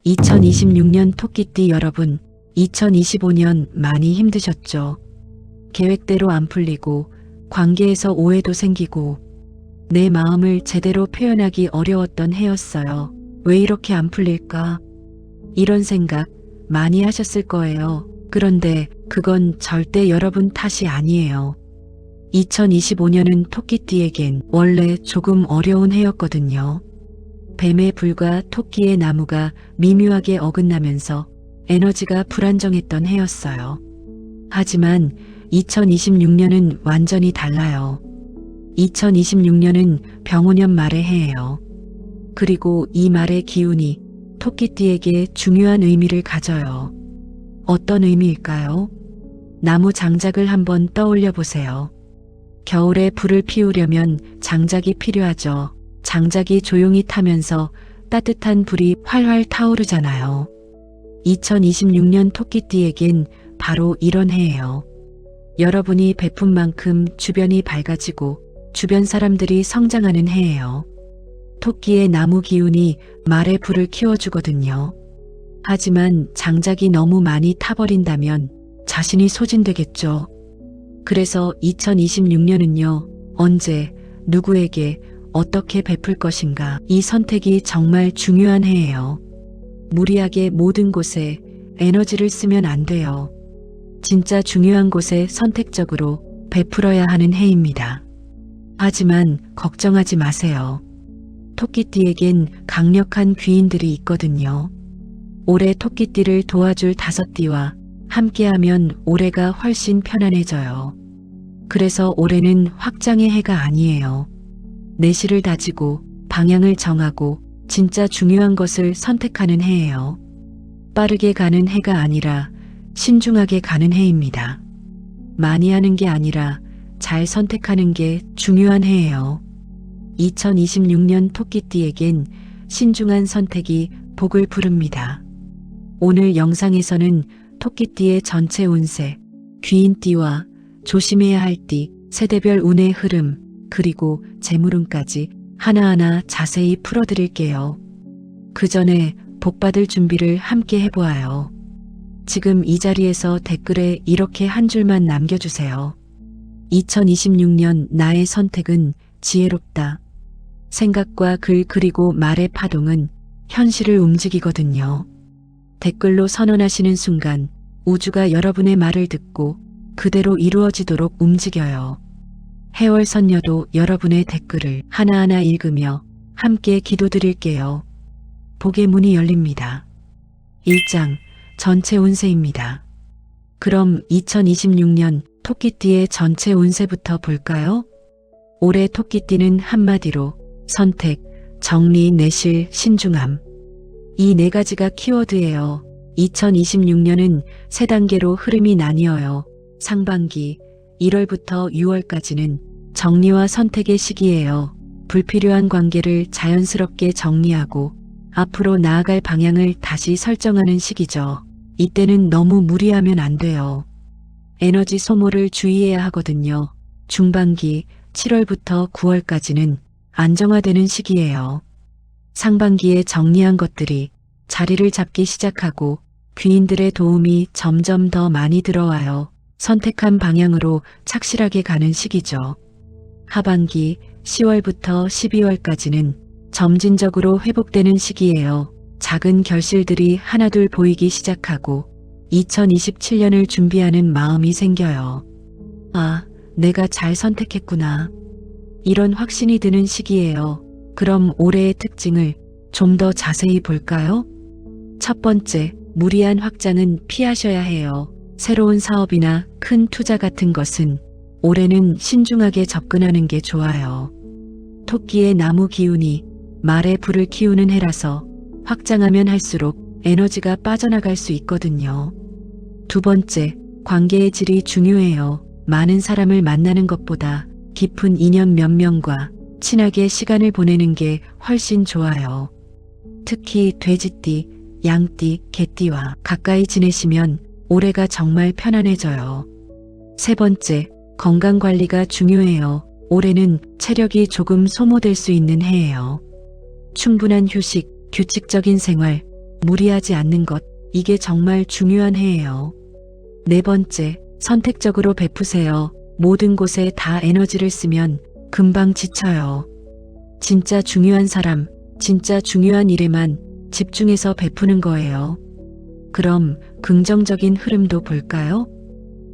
2026년 토끼띠 여러분, 2025년 많이 힘드셨죠? 계획대로 안 풀리고 관계에서 오해도 생기고 내 마음을 제대로 표현하기 어려웠던 해였어요. 왜 이렇게 안 풀릴까? 이런 생각 많이 하셨을 거예요. 그런데 그건 절대 여러분 탓이 아니에요. 2025년은 토끼띠에겐 원래 조금 어려운 해였거든요. 뱀의 불과 토끼의 나무가 미묘하게 어긋나면서 에너지가 불안정했던 해였어요. 하지만 2026년은 완전히 달라요. 2026년은 병오년 말의 해예요. 그리고 이 말의 기운이 토끼띠에게 중요한 의미를 가져요. 어떤 의미일까요? 나무 장작을 한번 떠올려 보세요. 겨울에 불을 피우려면 장작이 필요하죠. 장작이 조용히 타면서 따뜻한 불이 활활 타오르잖아요. 2026년 토끼띠에겐 바로 이런 해예요. 여러분이 베푼 만큼 주변이 밝아지고 주변 사람들이 성장하는 해예요. 토끼의 나무 기운이 말에 불을 키워주거든요. 하지만 장작이 너무 많이 타버린다면 자신이 소진되겠죠. 그래서 2026년은요, 언제, 누구에게, 어떻게 베풀 것인가, 이 선택이 정말 중요한 해예요. 무리하게 모든 곳에 에너지를 쓰면 안 돼요. 진짜 중요한 곳에 선택적으로 베풀어야 하는 해입니다. 하지만 걱정하지 마세요. 토끼띠에겐 강력한 귀인들이 있거든요. 올해 토끼띠를 도와줄 5띠와 함께하면 올해가 훨씬 편안해져요. 그래서 올해는 확장의 해가 아니에요. 내실을 다지고 방향을 정하고 진짜 중요한 것을 선택하는 해예요. 빠르게 가는 해가 아니라 신중하게 가는 해입니다. 많이 하는 게 아니라 잘 선택하는 게 중요한 해예요. 2026년 토끼띠에겐 신중한 선택이 복을 부릅니다. 오늘 영상에서는 토끼띠의 전체 운세, 귀인띠와 조심해야 할 띠, 세대별 운의 흐름, 그리고 재물운까지 하나하나 자세히 풀어드릴게요. 그 전에 복받을 준비를 함께 해보아요. 지금 이 자리에서 댓글에 이렇게 한 줄만 남겨주세요. 2026년 나의 선택은 지혜롭다. 생각과 글 그리고 말의 파동은 현실을 움직이거든요. 댓글로 선언하시는 순간 우주가 여러분의 말을 듣고 그대로 이루어지도록 움직여요. 해월 선녀도 여러분의 댓글을 하나하나 읽으며 함께 기도드릴게요. 복의 문이 열립니다. 1장 전체 운세입니다. 그럼 2026년 토끼띠의 전체 운세부터 볼까요? 올해 토끼띠는 한마디로 선택, 정리, 내실, 신중함. 이 4가지가 키워드예요. 2026년은 3단계로 흐름이 나뉘어요. 상반기 1월부터 6월까지는 정리와 선택의 시기예요. 불필요한 관계를 자연스럽게 정리하고 앞으로 나아갈 방향을 다시 설정하는 시기죠. 이때는 너무 무리하면 안 돼요. 에너지 소모를 주의해야 하거든요. 중반기 7월부터 9월까지는 안정화되는 시기예요. 상반기에 정리한 것들이 자리를 잡기 시작하고 귀인들의 도움이 점점 더 많이 들어와요. 선택한 방향으로 착실하게 가는 시기죠. 하반기 10월부터 12월까지는 점진적으로 회복되는 시기예요. 작은 결실들이 하나둘 보이기 시작하고 2027년을 준비하는 마음이 생겨요. 아, 내가 잘 선택했구나. 이런 확신이 드는 시기예요. 그럼 올해의 특징을 좀 더 자세히 볼까요? 첫 번째, 무리한 확장은 피하셔야 해요. 새로운 사업이나 큰 투자 같은 것은 올해는 신중하게 접근하는 게 좋아요. 토끼의 나무 기운이 말에 불을 키우는 해라서 확장하면 할수록 에너지가 빠져나갈 수 있거든요. 두 번째, 관계의 질이 중요해요. 많은 사람을 만나는 것보다 깊은 인연 몇 명과 친하게 시간을 보내는 게 훨씬 좋아요. 특히 돼지띠, 양띠, 개띠와 가까이 지내시면 올해가 정말 편안해져요. 세 번째, 건강관리가 중요해요. 올해는 체력이 조금 소모될 수 있는 해예요. 충분한 휴식, 규칙적인 생활, 무리하지 않는 것, 이게 정말 중요한 해예요. 네 번째, 선택적으로 베푸세요. 모든 곳에 다 에너지를 쓰면 금방 지쳐요. 진짜 중요한 사람, 진짜 중요한 일에만 집중해서 베푸는 거예요. 그럼 긍정적인 흐름도 볼까요?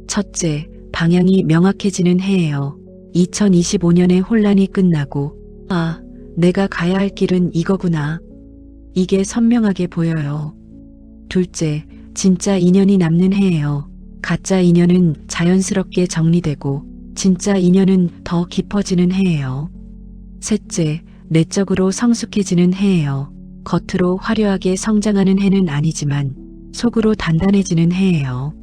첫째, 방향이 명확해지는 해예요. 2025년의 혼란이 끝나고, 아, 내가 가야 할 길은 이거구나. 이게 선명하게 보여요. 둘째, 진짜 인연이 남는 해예요. 가짜 인연은 자연스럽게 정리되고, 진짜 인연은 더 깊어지는 해예요. 셋째, 내적으로 성숙해지는 해예요. 겉으로 화려하게 성장하는 해는 아니지만 속으로 단단해지는 해예요.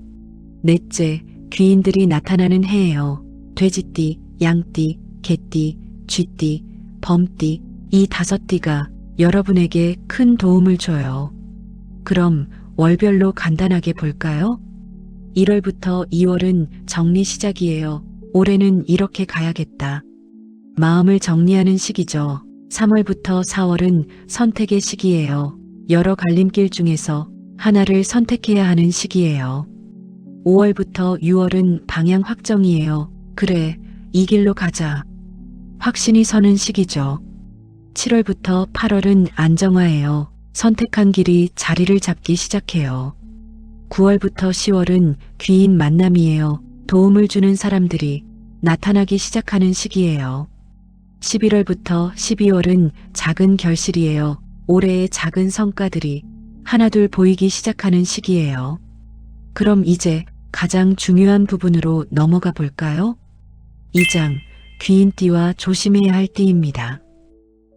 넷째, 귀인들이 나타나는 해예요. 돼지띠, 양띠, 개띠, 쥐띠, 범띠, 이 5띠가 여러분에게 큰 도움을 줘요. 그럼 월별로 간단하게 볼까요? 1월부터 2월은 정리 시작이에요. 올해는 이렇게 가야겠다. 마음을 정리하는 시기죠. 3월부터 4월은 선택의 시기예요. 여러 갈림길 중에서 하나를 선택해야 하는 시기예요. 5월부터 6월은 방향 확정이에요. 그래, 이 길로 가자. 확신이 서는 시기죠. 7월부터 8월은 안정화예요. 선택한 길이 자리를 잡기 시작해요. 9월부터 10월은 귀인 만남이에요. 도움을 주는 사람들이 나타나기 시작하는 시기예요. 11월부터 12월은 작은 결실이에요. 올해의 작은 성과들이 하나둘 보이기 시작하는 시기예요. 그럼 이제 가장 중요한 부분으로 넘어가 볼까요? 2장, 귀인띠와 조심해야 할 띠입니다.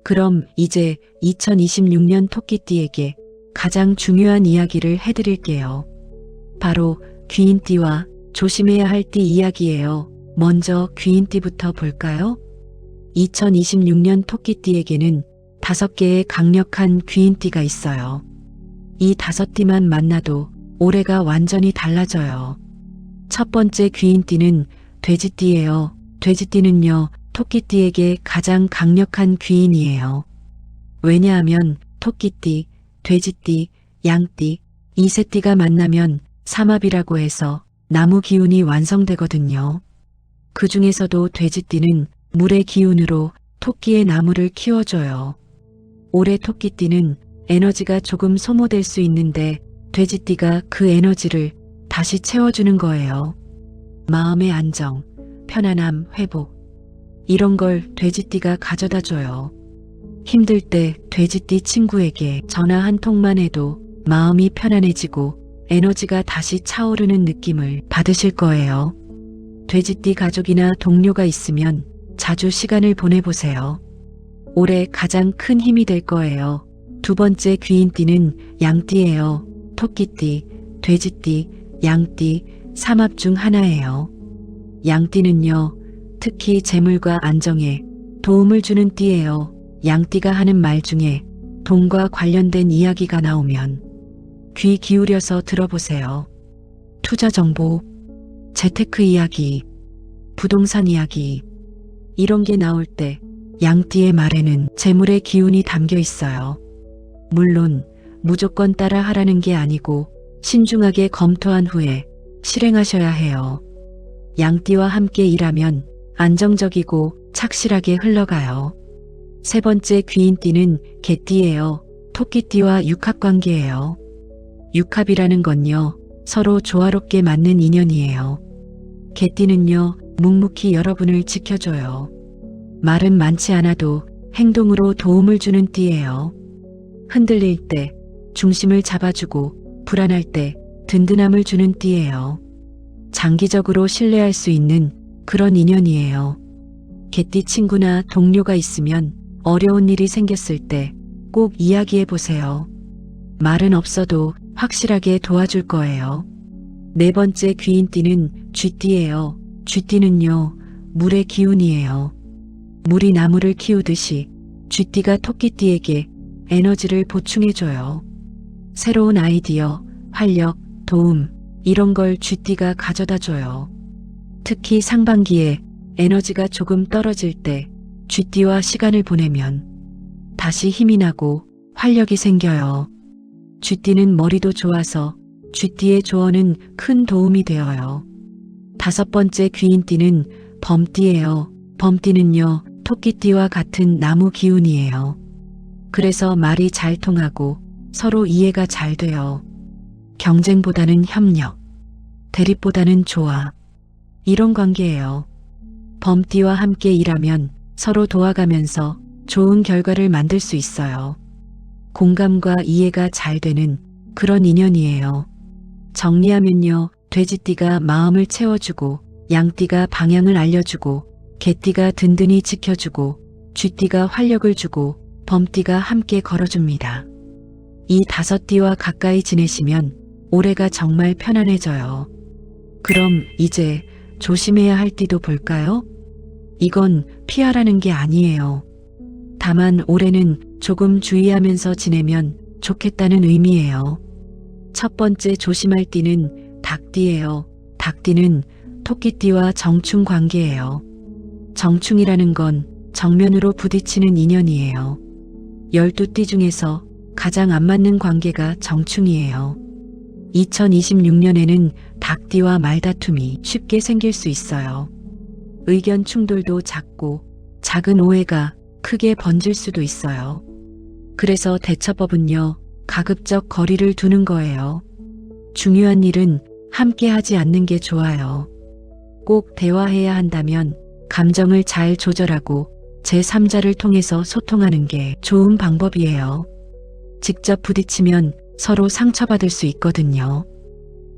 그럼 이제 2026년 토끼띠에게 가장 중요한 이야기를 해드릴게요. 바로 귀인띠와 조심해야 할 띠 이야기예요. 먼저 귀인띠부터 볼까요? 2026년 토끼띠에게는 5개의 강력한 귀인띠가 있어요. 이 5띠만 만나도 올해가 완전히 달라져요. 첫 번째 귀인띠는 돼지띠예요. 돼지띠는요, 토끼띠에게 가장 강력한 귀인이에요. 왜냐하면 토끼띠, 돼지띠, 양띠, 이 세 띠가 만나면 삼합이라고 해서 나무 기운이 완성되거든요. 그 중에서도 돼지띠는 물의 기운으로 토끼의 나무를 키워줘요. 올해 토끼띠는 에너지가 조금 소모될 수 있는데 돼지띠가 그 에너지를 다시 채워주는 거예요. 마음의 안정, 편안함, 회복, 이런 걸 돼지띠가 가져다 줘요. 힘들 때 돼지띠 친구에게 전화 한 통만 해도 마음이 편안해지고 에너지가 다시 차오르는 느낌을 받으실 거예요. 돼지띠 가족이나 동료가 있으면 자주 시간을 보내보세요. 올해 가장 큰 힘이 될 거예요. 두 번째 귀인띠는 양띠예요. 토끼띠, 돼지띠, 양띠, 삼합 중 하나예요. 양띠는요, 특히 재물과 안정에 도움을 주는 띠예요. 양띠가 하는 말 중에 돈과 관련된 이야기가 나오면 귀 기울여서 들어보세요. 투자 정보, 재테크 이야기, 부동산 이야기, 이런 게 나올 때 양띠의 말에는 재물의 기운이 담겨 있어요. 물론 무조건 따라 하라는 게 아니고 신중하게 검토한 후에 실행하셔야 해요. 양띠와 함께 일하면 안정적이고 착실하게 흘러가요. 세 번째 귀인띠는 개띠예요. 토끼띠와 육합관계예요. 육합이라는 건요, 서로 조화롭게 맞는 인연이에요. 개띠는요, 묵묵히 여러분을 지켜줘요. 말은 많지 않아도 행동으로 도움을 주는 띠예요. 흔들릴 때 중심을 잡아주고 불안할 때 든든함을 주는 띠예요. 장기적으로 신뢰할 수 있는 그런 인연이에요. 개띠 친구나 동료가 있으면 어려운 일이 생겼을 때 꼭 이야기해 보세요. 말은 없어도 확실하게 도와줄 거예요. 네 번째 귀인띠는 쥐띠예요. 쥐띠는요, 물의 기운이에요. 물이 나무를 키우듯이 쥐띠가 토끼띠에게 에너지를 보충해줘요. 새로운 아이디어, 활력, 도움, 이런 걸 쥐띠가 가져다 줘요. 특히 상반기에 에너지가 조금 떨어질 때 쥐띠와 시간을 보내면 다시 힘이 나고 활력이 생겨요. 쥐띠는 머리도 좋아서 쥐띠의 조언은 큰 도움이 되어요. 5번째 귀인띠는 범띠예요. 범띠는요, 토끼띠와 같은 나무 기운이에요. 그래서 말이 잘 통하고 서로 이해가 잘 돼요. 경쟁보다는 협력, 대립보다는 조화, 이런 관계예요. 범띠와 함께 일하면 서로 도와가면서 좋은 결과를 만들 수 있어요. 공감과 이해가 잘 되는 그런 인연이에요. 정리하면요, 돼지띠가 마음을 채워주고, 양띠가 방향을 알려주고, 개띠가 든든히 지켜주고, 쥐띠가 활력을 주고, 범띠가 함께 걸어줍니다. 이 5띠와 가까이 지내시면 올해가 정말 편안해져요. 그럼 이제 조심해야 할 띠도 볼까요? 이건 피하라는 게 아니에요. 다만 올해는 조금 주의하면서 지내면 좋겠다는 의미예요. 첫 번째 조심할 띠는 닭띠예요. 닭띠는 토끼띠와 정충 관계예요. 정충이라는 건 정면으로 부딪히는 인연이에요. 12띠 중에서 가장 안 맞는 관계가 정충이에요. 2026년에는 닭띠와 말다툼이 쉽게 생길 수 있어요. 의견 충돌도 작고 작은 오해가 크게 번질 수도 있어요. 그래서 대처법은요, 가급적 거리를 두는 거예요. 중요한 일은 함께 하지 않는 게 좋아요. 꼭 대화해야 한다면 감정을 잘 조절하고 제3자를 통해서 소통하는 게 좋은 방법이에요. 직접 부딪히면 서로 상처받을 수 있거든요.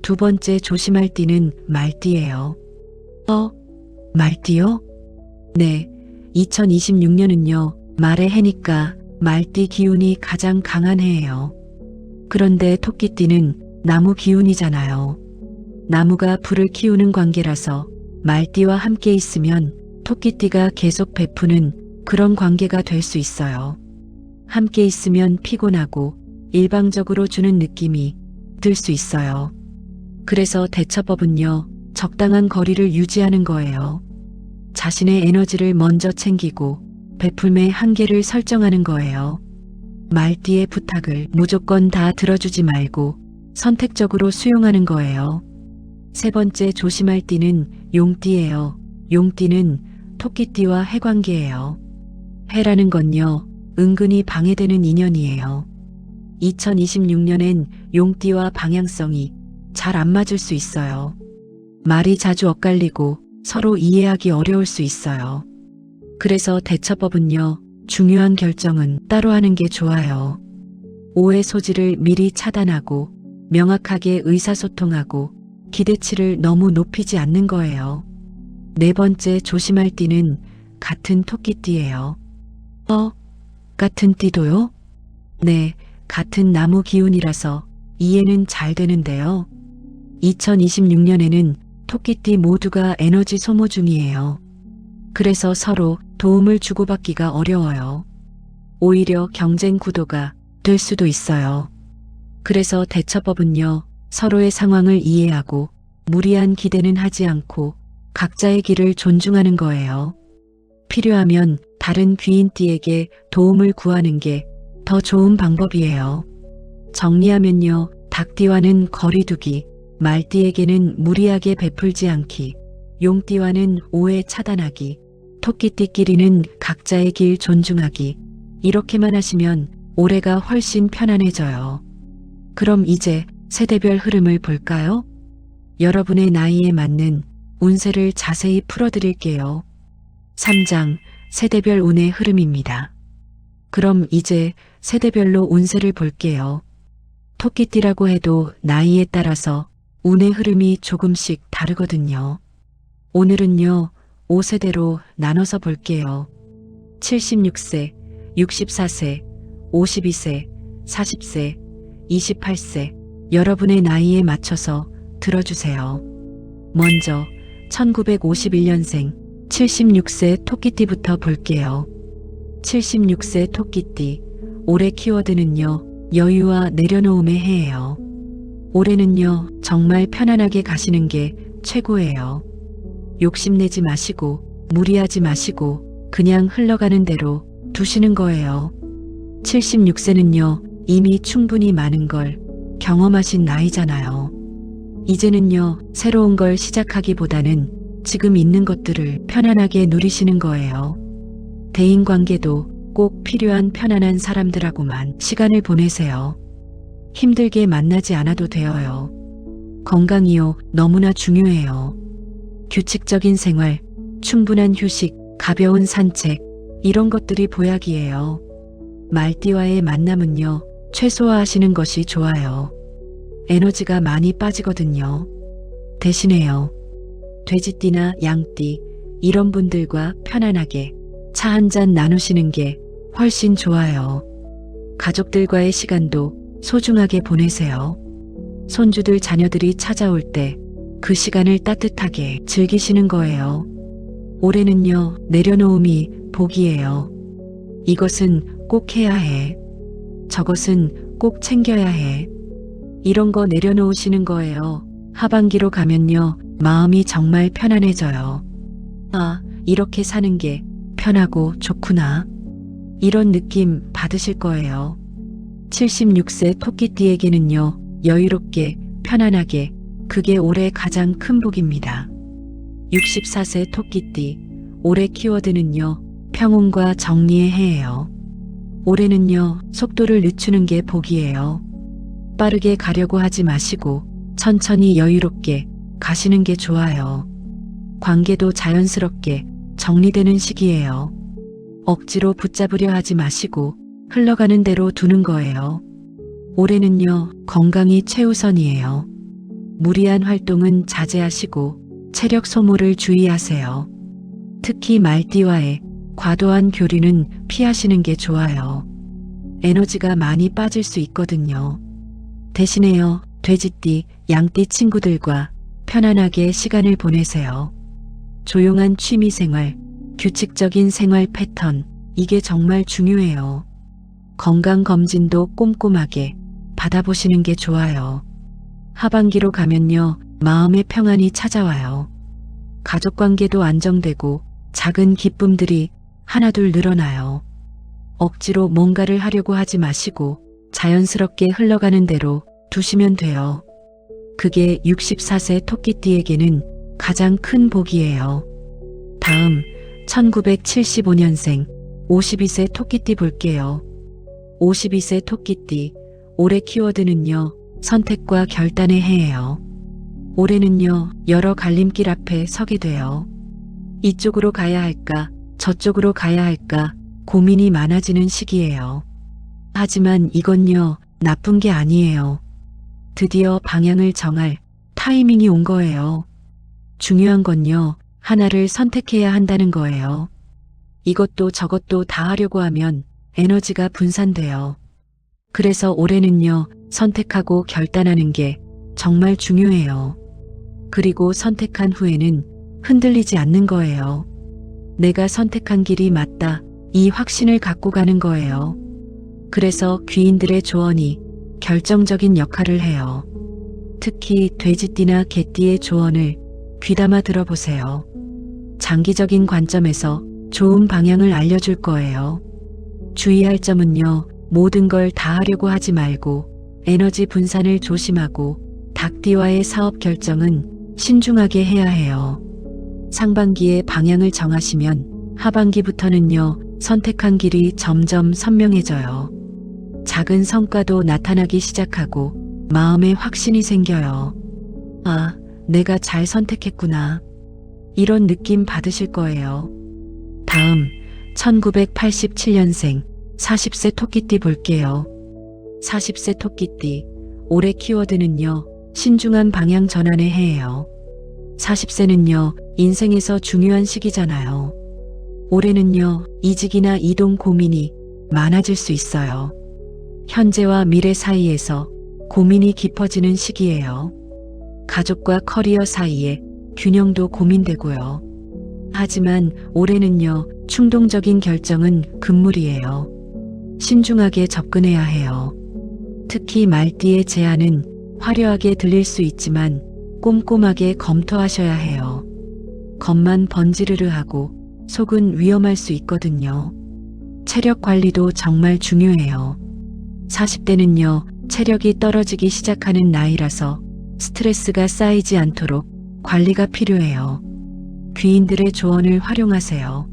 2번째 조심할 띠는 말띠예요. 말띠요? 네, 2026년은요, 말의 해니까 말띠 기운이 가장 강한 해예요. 그런데 토끼띠는 나무 기운이잖아요. 나무가 불을 키우는 관계라서 말띠와 함께 있으면 토끼띠가 계속 베푸는 그런 관계가 될 수 있어요. 함께 있으면 피곤하고 일방적으로 주는 느낌이 들 수 있어요. 그래서 대처법은요, 적당한 거리를 유지하는 거예요. 자신의 에너지를 먼저 챙기고 베풀매 한계를 설정하는 거예요. 말띠의 부탁을 무조건 다 들어주지 말고 선택적으로 수용하는 거예요. 3번째 조심할 띠는 용띠예요. 용띠는 토끼띠와 해관계예요. 해라는 건요, 은근히 방해되는 인연이에요. 2026년엔 용띠와 방향성이 잘 안 맞을 수 있어요. 말이 자주 엇갈리고 서로 이해하기 어려울 수 있어요. 그래서 대처법은요, 중요한 결정은 따로 하는 게 좋아요. 오해 소지를 미리 차단하고 명확하게 의사소통하고 기대치를 너무 높이지 않는 거예요. 4번째 조심할 띠는 같은 토끼띠예요. 같은 띠도요? 네, 같은 나무 기운이라서 이해는 잘 되는데요. 2026년에는 토끼띠 모두가 에너지 소모 중이에요. 그래서 서로 도움을 주고받기가 어려워요. 오히려 경쟁 구도가 될 수도 있어요. 그래서 대처법은요, 서로의 상황을 이해하고 무리한 기대는 하지 않고 각자의 길을 존중하는 거예요. 필요하면 다른 귀인띠에게 도움을 구하는 게 더 좋은 방법이에요. 정리하면요, 닭띠와는 거리두기, 말띠에게는 무리하게 베풀지 않기, 용띠와는 오해 차단하기, 토끼띠끼리는 각자의 길 존중하기, 이렇게만 하시면 올해가 훨씬 편안해져요. 그럼 이제 세대별 흐름을 볼까요? 여러분의 나이에 맞는 운세를 자세히 풀어드릴게요. 3장 세대별 운의 흐름입니다. 그럼 이제 세대별로 운세를 볼게요. 토끼띠라고 해도 나이에 따라서 운의 흐름이 조금씩 다르거든요. 오늘은요, 5세대로 나눠서 볼게요. 76세, 64세, 52세, 40세, 28세, 여러분의 나이에 맞춰서 들어주세요. 먼저 1951년생 76세 토끼띠부터 볼게요. 76세 토끼띠, 올해 키워드는요, 여유와 내려놓음의 해예요. 올해는요, 정말 편안하게 가시는 게 최고예요. 욕심내지 마시고 무리하지 마시고 그냥 흘러가는 대로 두시는 거예요. 76세는요, 이미 충분히 많은 걸 경험하신 나이잖아요. 이제는요, 새로운 걸 시작하기보다는 지금 있는 것들을 편안하게 누리시는 거예요. 대인관계도 꼭 필요한 편안한 사람들하고만 시간을 보내세요. 힘들게 만나지 않아도 되어요. 건강이요, 너무나 중요해요. 규칙적인 생활, 충분한 휴식, 가벼운 산책, 이런 것들이 보약이에요. 말띠와의 만남은요, 최소화하시는 것이 좋아요. 에너지가 많이 빠지거든요. 대신에요, 돼지띠나 양띠, 이런 분들과 편안하게 차 한 잔 나누시는 게 훨씬 좋아요. 가족들과의 시간도 소중하게 보내세요. 손주들 자녀들이 찾아올 때 그 시간을 따뜻하게 즐기시는 거예요. 올해는요, 내려놓음이 복이에요. 이것은 꼭 해야 해. 저것은 꼭 챙겨야 해. 이런 거 내려놓으시는 거예요. 하반기로 가면요, 마음이 정말 편안해져요. 아, 이렇게 사는 게 편하고 좋구나. 이런 느낌 받으실 거예요. 76세 토끼띠에게는요, 여유롭게, 편안하게, 그게 올해 가장 큰 복입니다. 64세 토끼띠, 올해 키워드는요, 평온과 정리의 해예요. 올해는요, 속도를 늦추는 게 복이에요. 빠르게 가려고 하지 마시고 천천히 여유롭게 가시는 게 좋아요. 관계도 자연스럽게 정리되는 시기예요. 억지로 붙잡으려 하지 마시고 흘러가는 대로 두는 거예요. 올해는요, 건강이 최우선이에요. 무리한 활동은 자제하시고 체력 소모를 주의하세요. 특히 말띠와의 과도한 교류는 피하시는 게 좋아요. 에너지가 많이 빠질 수 있거든요. 대신에요, 돼지띠, 양띠 친구들과 편안하게 시간을 보내세요. 조용한 취미생활, 규칙적인 생활 패턴, 이게 정말 중요해요. 건강검진도 꼼꼼하게 받아보시는 게 좋아요. 하반기로 가면요, 마음의 평안이 찾아와요. 가족관계도 안정되고 작은 기쁨들이 하나둘 늘어나요. 억지로 뭔가를 하려고 하지 마시고 자연스럽게 흘러가는 대로 두시면 돼요. 그게 64세 토끼띠에게는 가장 큰 복이에요. 다음 1975년생 52세 토끼띠 볼게요. 52세 토끼띠, 올해 키워드는요, 선택과 결단의 해예요. 올해는요, 여러 갈림길 앞에 서게 돼요. 이쪽으로 가야 할까, 저쪽으로 가야 할까 고민이 많아지는 시기예요. 하지만 이건요, 나쁜 게 아니에요. 드디어 방향을 정할 타이밍이 온 거예요. 중요한 건요, 하나를 선택해야 한다는 거예요. 이것도 저것도 다 하려고 하면 에너지가 분산돼요. 그래서 올해는요, 선택하고 결단하는 게 정말 중요해요. 그리고 선택한 후에는 흔들리지 않는 거예요. 내가 선택한 길이 맞다, 이 확신을 갖고 가는 거예요. 그래서 귀인들의 조언이 결정적인 역할을 해요. 특히 돼지띠나 개띠의 조언을 귀담아 들어보세요. 장기적인 관점에서 좋은 방향을 알려줄 거예요. 주의할 점은요, 모든 걸 다 하려고 하지 말고 에너지 분산을 조심하고 닭띠와의 사업 결정은 신중하게 해야 해요. 상반기에 방향을 정하시면 하반기부터는요, 선택한 길이 점점 선명해져요. 작은 성과도 나타나기 시작하고 마음에 확신이 생겨요. 아, 내가 잘 선택했구나. 이런 느낌 받으실 거예요. 다음 1987년생 40세 토끼띠 볼게요. 40세 토끼띠, 올해 키워드는요, 신중한 방향 전환의 해예요. 40세는요, 인생에서 중요한 시기잖아요. 올해는요, 이직이나 이동 고민이 많아질 수 있어요. 현재와 미래 사이에서 고민이 깊어지는 시기예요. 가족과 커리어 사이에 균형도 고민되고요. 하지만 올해는요, 충동적인 결정은 금물이에요. 신중하게 접근해야 해요. 특히 말띠의 제안은 화려하게 들릴 수 있지만 꼼꼼하게 검토하셔야 해요. 겉만 번지르르 하고 속은 위험할 수 있거든요. 체력 관리도 정말 중요해요. 40대는요, 체력이 떨어지기 시작하는 나이라서 스트레스가 쌓이지 않도록 관리가 필요해요. 귀인들의 조언을 활용하세요.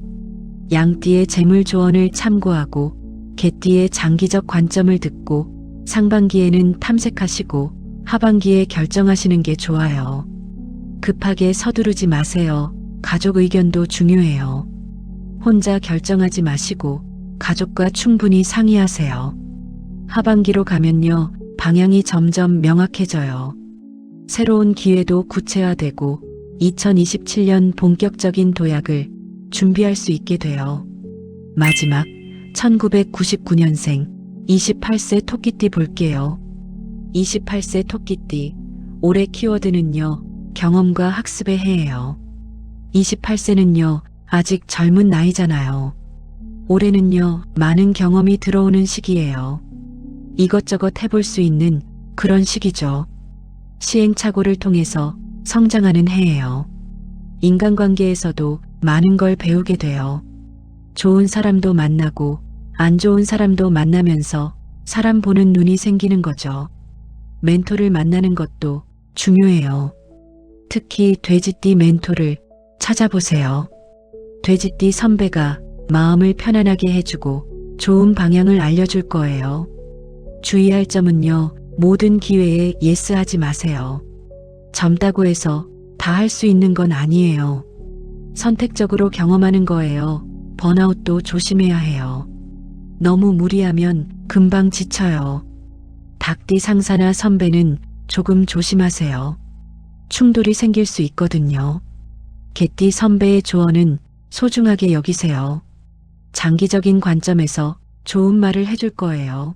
양띠의 재물 조언을 참고하고 개띠의 장기적 관점을 듣고 상반기에는 탐색하시고 하반기에 결정하시는 게 좋아요. 급하게 서두르지 마세요. 가족 의견도 중요해요. 혼자 결정하지 마시고 가족과 충분히 상의하세요. 하반기로 가면요, 방향이 점점 명확해져요. 새로운 기회도 구체화되고 2027년 본격적인 도약을 준비할 수 있게 돼요. 마지막 1999년생 28세 토끼띠 볼게요. 28세 토끼띠, 올해 키워드는요, 경험과 학습의 해예요. 28세는요, 아직 젊은 나이잖아요. 올해는요, 많은 경험이 들어오는 시기예요. 이것저것 해볼 수 있는 그런 시기죠. 시행착오를 통해서 성장하는 해예요. 인간관계에서도 많은 걸 배우게 돼요. 좋은 사람도 만나고 안 좋은 사람도 만나면서 사람 보는 눈이 생기는 거죠. 멘토를 만나는 것도 중요해요. 특히 돼지띠 멘토를 찾아보세요. 돼지띠 선배가 마음을 편안하게 해주고 좋은 방향을 알려줄 거예요. 주의할 점은요, 모든 기회에 예스하지 마세요. 젊다고 해서 다 할 수 있는 건 아니에요. 선택적으로 경험하는 거예요. 번아웃도 조심해야 해요. 너무 무리하면 금방 지쳐요. 닭띠 상사나 선배는 조금 조심하세요. 충돌이 생길 수 있거든요. 개띠 선배의 조언은 소중하게 여기세요. 장기적인 관점에서 좋은 말을 해줄 거예요.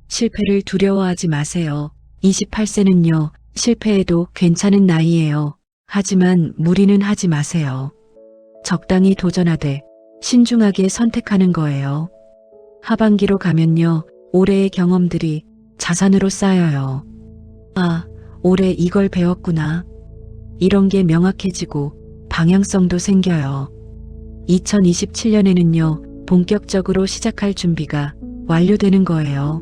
실패를 두려워하지 마세요. 28세는요, 실패해도 괜찮은 나이예요. 하지만 무리는 하지 마세요. 적당히 도전하되 신중하게 선택하는 거예요. 하반기로 가면요, 올해의 경험들이 자산으로 쌓여요. 아, 올해 이걸 배웠구나. 이런 게 명확해지고 방향성도 생겨요. 2027년에는요, 본격적으로 시작할 준비가 완료되는 거예요.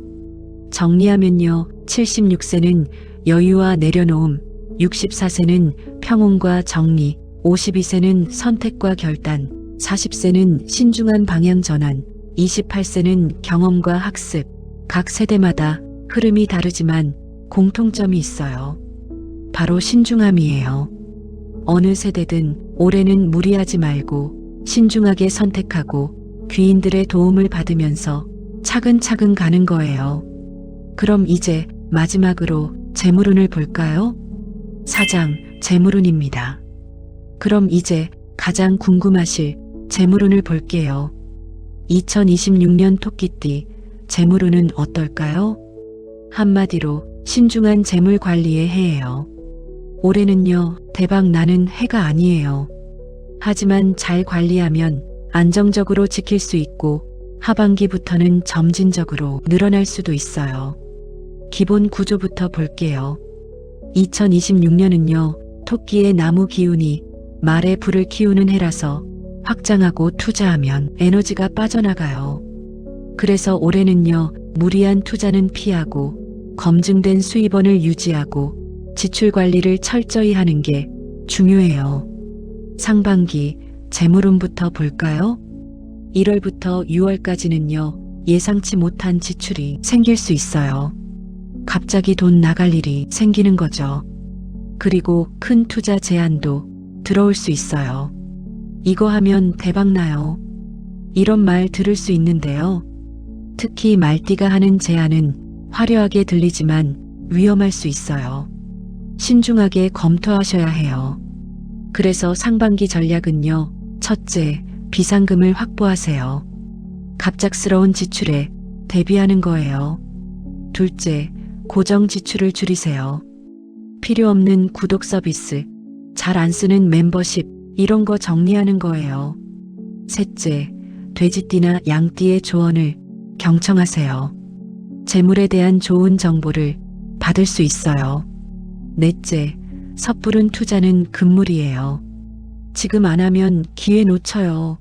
정리하면요, 76세는 여유와 내려놓음, 64세는 평온과 정리, 52세는 선택과 결단, 40세는 신중한 방향 전환, 28세는 경험과 학습. 각 세대마다 흐름이 다르지만 공통점이 있어요. 바로 신중함이에요. 어느 세대든 올해는 무리하지 말고 신중하게 선택하고 귀인들의 도움을 받으면서 차근차근 가는 거예요. 그럼 이제 마지막으로 재물운을 볼까요? 사장, 재물운입니다. 그럼 이제 가장 궁금하실 재물운을 볼게요. 2026년 토끼띠, 재물운은 어떨까요? 한마디로 신중한 재물 관리의 해예요. 올해는요, 대박 나는 해가 아니에요. 하지만 잘 관리하면 안정적으로 지킬 수 있고 하반기부터는 점진적으로 늘어날 수도 있어요. 기본 구조부터 볼게요. 2026년은요, 토끼의 나무 기운이 말에 불을 키우는 해라서 확장하고 투자하면 에너지가 빠져나가요. 그래서 올해는요, 무리한 투자는 피하고 검증된 수입원을 유지하고 지출 관리를 철저히 하는 게 중요해요. 상반기 재물운부터 볼까요? 1월부터 6월까지는요, 예상치 못한 지출이 생길 수 있어요. 갑자기 돈 나갈 일이 생기는 거죠. 그리고 큰 투자 제안도 들어올 수 있어요. 이거 하면 대박 나요. 이런 말 들을 수 있는데요. 특히 말띠가 하는 제안은 화려하게 들리지만 위험할 수 있어요. 신중하게 검토하셔야 해요. 그래서 상반기 전략은요, 첫째, 비상금을 확보하세요. 갑작스러운 지출에 대비하는 거예요. 둘째, 고정 지출을 줄이세요. 필요 없는 구독 서비스, 잘 안 쓰는 멤버십, 이런 거 정리하는 거예요. 셋째, 돼지띠나 양띠의 조언을 경청하세요. 재물에 대한 좋은 정보를 받을 수 있어요. 넷째, 섣부른 투자는 금물이에요. 지금 안 하면 기회 놓쳐요.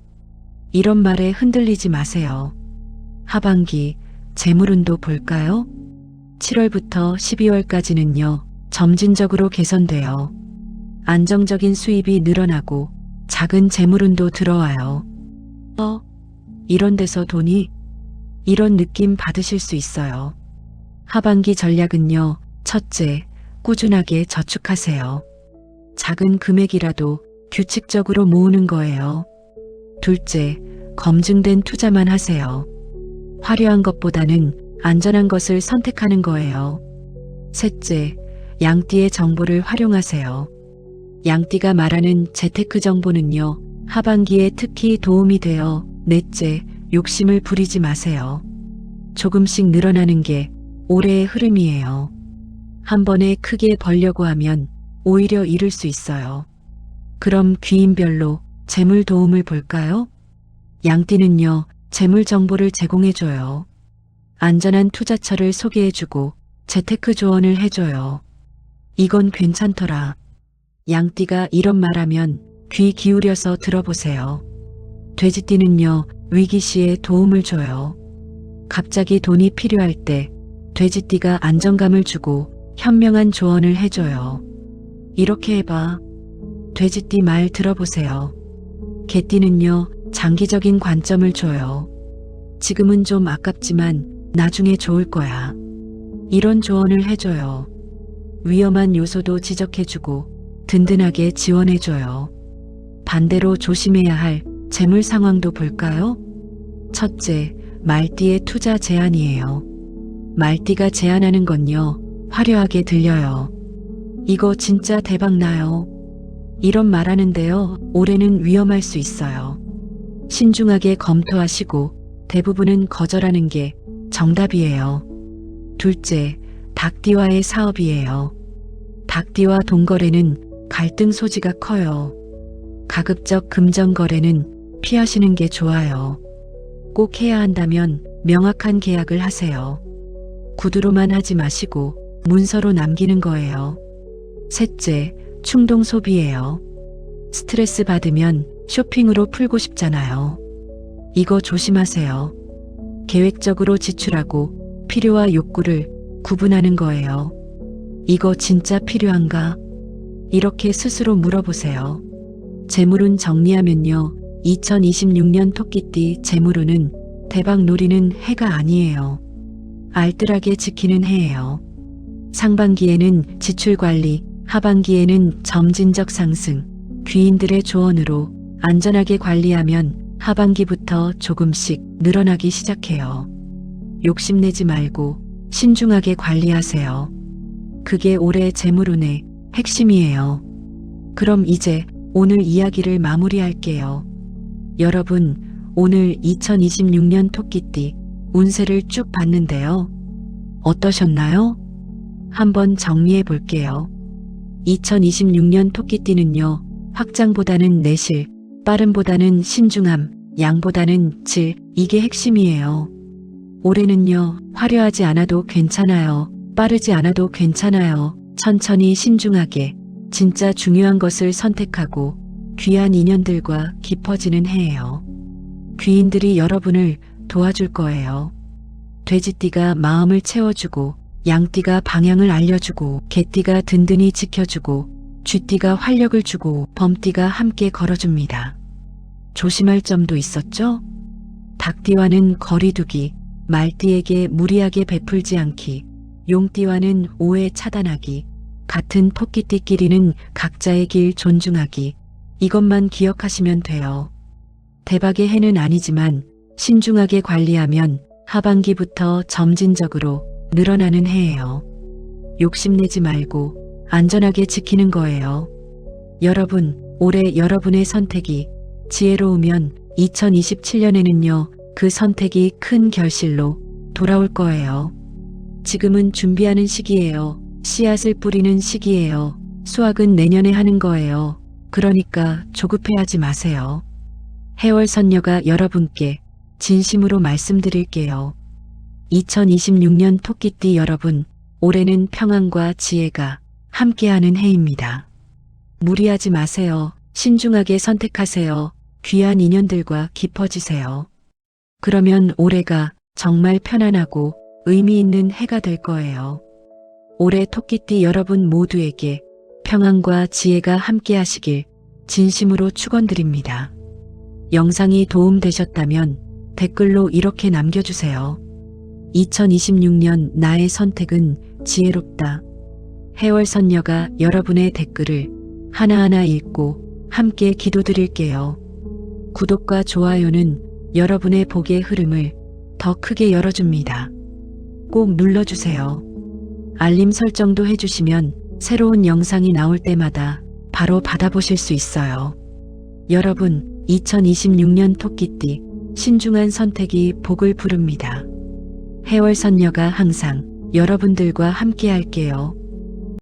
이런 말에 흔들리지 마세요. 하반기 재물운도 볼까요? 7월부터 12월까지는요, 점진적으로 개선돼요. 안정적인 수입이 늘어나고 작은 재물운도 들어와요. 이런 데서 돈이? 이런 느낌 받으실 수 있어요. 하반기 전략은요, 첫째, 꾸준하게 저축하세요. 작은 금액이라도 규칙적으로 모으는 거예요. 둘째, 검증된 투자만 하세요. 화려한 것보다는 안전한 것을 선택하는 거예요. 셋째, 양띠의 정보를 활용하세요. 양띠가 말하는 재테크 정보는요, 하반기에 특히 도움이 돼요. 넷째, 욕심을 부리지 마세요. 조금씩 늘어나는 게 올해의 흐름이에요. 한 번에 크게 벌려고 하면 오히려 잃을 수 있어요. 그럼 귀인별로 재물 도움을 볼까요? 양띠는요, 재물 정보를 제공해줘요. 안전한 투자처를 소개해주고 재테크 조언을 해줘요. 이건 괜찮더라. 양띠가 이런 말하면 귀 기울여서 들어보세요. 돼지띠는요, 위기 시에 도움을 줘요. 갑자기 돈이 필요할 때 돼지띠가 안정감을 주고 현명한 조언을 해줘요. 이렇게 해봐. 돼지띠 말 들어보세요. 개띠는요, 장기적인 관점을 줘요. 지금은 좀 아깝지만 나중에 좋을 거야. 이런 조언을 해줘요. 위험한 요소도 지적해주고 든든하게 지원해줘요. 반대로 조심해야 할 재물 상황도 볼까요? 첫째, 말띠의 투자 제안이에요. 말띠가 제안하는 건요, 화려하게 들려요. 이거 진짜 대박 나요. 이런 말하는데요, 올해는 위험할 수 있어요. 신중하게 검토하시고 대부분은 거절하는 게 정답이에요. 둘째, 닭띠와의 사업이에요. 닭띠와 동거래는 갈등 소지가 커요. 가급적 금전 거래는 피하시는 게 좋아요. 꼭 해야 한다면 명확한 계약을 하세요. 구두로만 하지 마시고 문서로 남기는 거예요. 셋째, 충동 소비예요. 스트레스 받으면 쇼핑으로 풀고 싶잖아요. 이거 조심하세요. 계획적으로 지출하고 필요와 욕구를 구분하는 거예요. 이거 진짜 필요한가? 이렇게 스스로 물어보세요. 재물운 정리하면요, 2026년 토끼띠 재물운은 대박 노리는 해가 아니에요. 알뜰하게 지키는 해예요. 상반기에는 지출 관리, 하반기에는 점진적 상승, 귀인들의 조언으로 안전하게 관리하면 하반기부터 조금씩 늘어나기 시작해요. 욕심내지 말고 신중하게 관리하세요. 그게 올해 재물운의 핵심이에요. 그럼 이제 오늘 이야기를 마무리할게요. 여러분, 오늘 2026년 토끼띠 운세를 쭉 봤는데요. 어떠셨나요? 한번 정리해 볼게요. 2026년 토끼띠는요, 확장보다는 내실, 빠름보다는 신중함, 양보다는 질, 이게 핵심이에요. 올해는요, 화려하지 않아도 괜찮아요. 빠르지 않아도 괜찮아요. 천천히 신중하게 진짜 중요한 것을 선택하고 귀한 인연들과 깊어지는 해예요. 귀인들이 여러분을 도와줄 거예요. 돼지띠가 마음을 채워주고, 양띠가 방향을 알려주고, 개띠가 든든히 지켜주고, 쥐띠가 활력을 주고, 범띠가 함께 걸어줍니다. 조심할 점도 있었죠? 닭띠와는 거리두기, 말띠에게 무리하게 베풀지 않기, 용띠와는 오해 차단하기, 같은 토끼띠끼리는 각자의 길 존중하기, 이것만 기억하시면 돼요. 대박의 해는 아니지만 신중하게 관리하면 하반기부터 점진적으로 늘어나는 해예요. 욕심내지 말고 안전하게 지키는 거예요. 여러분, 올해 여러분의 선택이 지혜로우면 2027년에는요, 그 선택이 큰 결실로 돌아올 거예요. 지금은 준비하는 시기예요. 씨앗을 뿌리는 시기예요. 수확은 내년에 하는 거예요. 그러니까 조급해하지 마세요. 해월 선녀가 여러분께 진심으로 말씀드릴게요. 2026년 토끼띠 여러분, 올해는 평안과 지혜가 함께하는 해입니다. 무리하지 마세요. 신중하게 선택하세요. 귀한 인연들과 깊어지세요. 그러면 올해가 정말 편안하고 의미 있는 해가 될 거예요. 올해 토끼띠 여러분 모두에게 평안과 지혜가 함께 하시길 진심으로 축원드립니다. 영상이 도움되셨다면 댓글로 이렇게 남겨주세요. 2026년 나의 선택은 지혜롭다. 해월선녀가 여러분의 댓글을 하나하나 읽고 함께 기도드릴게요. 구독과 좋아요는 여러분의 복의 흐름을 더 크게 열어줍니다. 꼭 눌러주세요. 알림 설정도 해주시면 새로운 영상이 나올 때마다 바로 받아보실 수 있어요. 여러분, 2026년 토끼띠 신중한 선택이 복을 부릅니다. 해월선녀가 항상 여러분들과 함께 할게요.